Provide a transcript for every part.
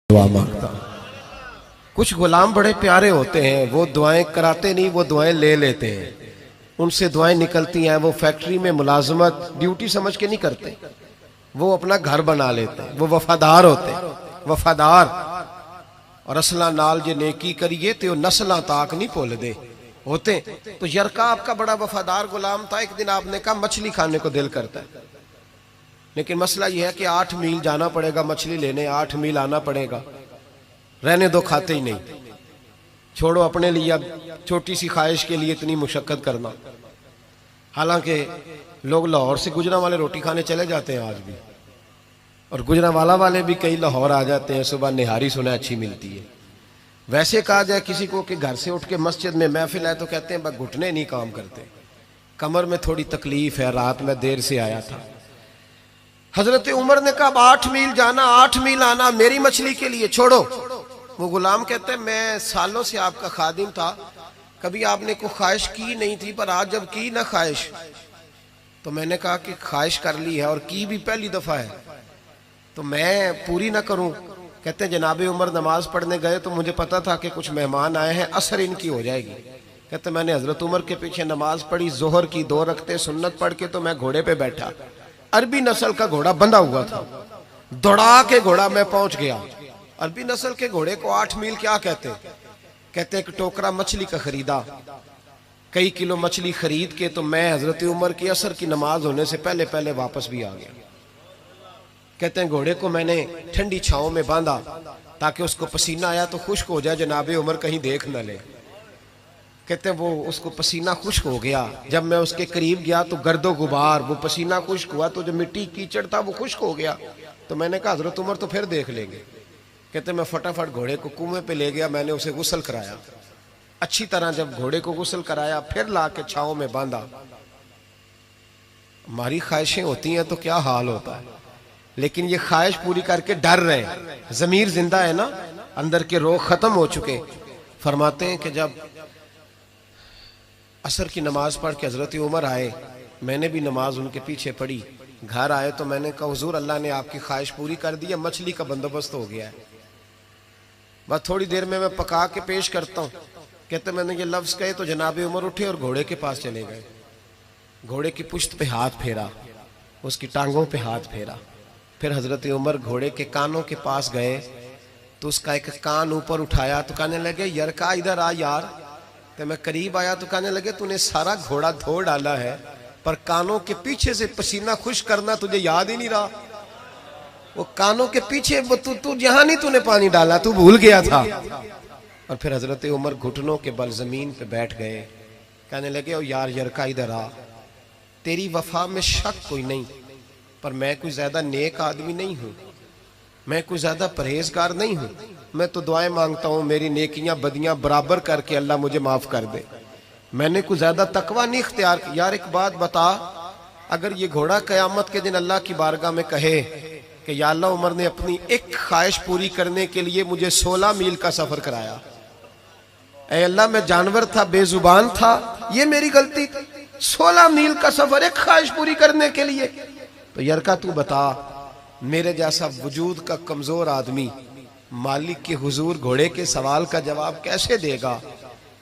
दुआ मांगता। कुछ गुलाम बड़े प्यारे होते हैं, वो दुआएं कराते नहीं, वो दुआएं ले लेते हैं। उनसे दुआएं निकलती हैं, वो फैक्ट्री में मुलाजमत ड्यूटी समझ के नहीं करते, वो अपना घर बना लेते हैं। वो वफादार होते हैं, वफादार। और असला नाल जे नेकी करिए तो नस्लां ताक नहीं भुल दे होते। तो यरका आपका बड़ा वफादार गुलाम था। एक दिन आपने कहा मछली खाने को दिल करता है, लेकिन मसला यह है कि 8 मील जाना पड़ेगा मछली लेने, 8 मील आना पड़ेगा। रहने दो, खाते ही नहीं, छोड़ो अपने लिए अब छोटी सी ख्वाहिश के लिए इतनी मुशक्कत करना। हालांकि लोग लाहौर से गुजरांवाला रोटी खाने चले जाते हैं आज भी, और गुजरांवाला वाले भी कई लाहौर आ जाते हैं। सुबह निहारी सुना अच्छी मिलती है। वैसे कहा जाए किसी को कि घर से उठ के मस्जिद में महफिल है तो कहते हैं बस घुटने नहीं काम करते, कमर में थोड़ी तकलीफ है, रात में देर से आया था। हजरत उमर ने कहा 8 मील जाना 8 मील आना मेरी मछली के लिए, छोड़ो। वो गुलाम कहते हैं मैं सालों से आपका खादिम था, कभी आपने कोई ख्वाहिश की नहीं थी, पर आज जब की ना ख्वाहिश तो मैंने कहा कि ख्वाहिश कर ली है और की भी पहली दफा है, तो मैं पूरी ना करूं। कहते हैं जनाबे उमर नमाज पढ़ने गए तो मुझे पता था कि कुछ मेहमान आए हैं, असर इनकी हो जाएगी। कहते मैंने हजरत उमर के पीछे नमाज पढ़ी, जोहर की 2 रकते सुन्नत पढ़ के तो मैं घोड़े पे बैठा। अरबी नस्ल का घोड़ा बंधा हुआ था, दौड़ा के घोड़ा मैं पहुंच गया। अरबी नस्ल के घोड़े को 8 मील क्या कहते? कहते एक टोकरा मछली का खरीदा, कई किलो मछली खरीद के तो मैं हजरत उमर की असर की नमाज होने से पहले पहले वापस भी आ गया। कहते हैं घोड़े को मैंने ठंडी छांव में बांधा ताकि उसको पसीना आया तो खुश्क हो जाए, जनाबे उमर कहीं देख न ले। कहते हैं वो उसको पसीना खुश्क हो गया। जब मैं उसके करीब गया तो गर्दो गुबार, वो पसीना खुश्क हुआ तो जो मिट्टी कीचड़ था वो खुश्क हो गया। तो मैंने कहा हजरत उमर तो फिर देख लेंगे। कहते मैं फटाफट घोड़े को कुएं पे ले गया, मैंने उसे गुस्ल कराया अच्छी तरह। जब घोड़े को गुस्ल कराया फिर ला के छांव में बांधा। हमारी ख्वाहिशें होती हैं तो क्या हाल होता है, लेकिन ये ख्वाहिश पूरी करके डर रहे। जमीर जिंदा है ना, अंदर के रोग खत्म हो चुके। फरमाते हैं कि जब असर की नमाज पढ़ के हजरत उमर आए, मैंने भी नमाज उनके पीछे पढ़ी। घर आए तो मैंने कहा हुजूर अल्लाह ने आपकी ख्वाहिश पूरी कर दी है, मछली का बंदोबस्त हो गया है, बस थोड़ी देर में मैं पका के पेश करता हूँ। कहते मैंने ये लफ्ज कहे तो जनाबे उमर उठे और घोड़े के पास चले गए। घोड़े की पुश्त पे हाथ फेरा, उसकी टांगों पे हाथ फेरा। फिर हजरत उमर घोड़े के कानों के पास गए तो उसका एक कान ऊपर उठाया तो कहने लगे यरका इधर आ यार। तो मैं करीब आया तो कहने लगे तूने सारा घोड़ा धो डाला है, पर कानों के पीछे से पसीना खुश करना तुझे याद ही नहीं रहा। वो कानों के पीछे तू जहां नहीं तूने पानी डाला, तू भूल गया था। और फिर हजरत उमर घुटनों के बल जमीन पे बैठ गए। कहने लगे ओ यार यरका इधर आ, तेरी वफा में शक कोई नहीं, पर मैं कोई ज्यादा नेक आदमी नहीं हूं, मैं कोई ज्यादा परहेजगार नहीं हूं। मैं तो दुआएं मांगता हूं मेरी नेकियां बदियां बराबर करके अल्लाह मुझे माफ कर दे। मैंने कोई ज्यादा तकवा नहीं इख्तियार किया। यार एक बात बता, अगर ये घोड़ा कयामत के दिन अल्लाह की बारगाह में कहे कि या अल्लाह उमर ने अपनी एक ख्वाहिश पूरी करने के लिए मुझे 16 मील का सफर कराया, ऐ अल्लाह मैं जानवर था, बेजुबान था, ये मेरी गलती थी, 16 मील का सफर एक ख्वाहिश पूरी करने के लिए। तो यरका तू बता, मेरे जैसा वजूद का कमजोर आदमी मालिक के हुजूर घोड़े के सवाल का जवाब कैसे देगा?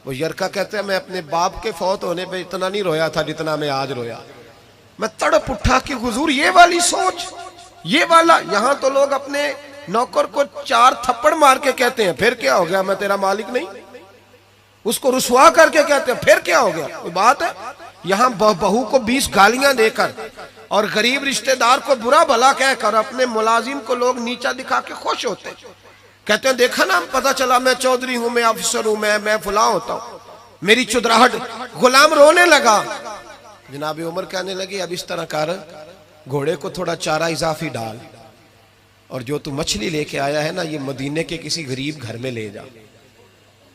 वो यरका कहते हैं मैं अपने बाप के फौत होने पे इतना नहीं रोया था जितना मैं आज रोया। मैं तड़प उठा कि हुजूर ये वाली सोच, ये वाला। यहां तो लोग अपने नौकर को 4 थप्पड़ मार के कहते हैं फिर क्या हो गया, मैं तेरा मालिक नहीं। उसको रुसवा करके कहते हैं फिर क्या हो गया, कोई बात है? यहां बहू को 20 गालियां देकर और गरीब रिश्तेदार को बुरा भला कहकर अपने मुलाजिम को लोग नीचा दिखा के खुश होते। कहते हैं देखा ना, पता चला मैं चौधरी हूं, मैं अफसर हूं, मैं फुला होता हूं, मेरी चुदराहट। गुलाम रोने लगा। जनाब उमर कहने लगे अब इस तरह कर, घोड़े को थोड़ा चारा इजाफी डाल, और जो तू मछली लेके आया है ना, ये मदीने के किसी गरीब घर में ले जा,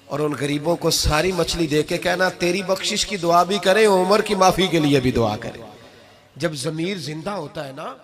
और उन गरीबों को सारी मछली दे के कहना तेरी बख्शिश की दुआ भी करें, उमर की माफी के लिए भी दुआ करें। जब जमीर जिंदा होता है ना,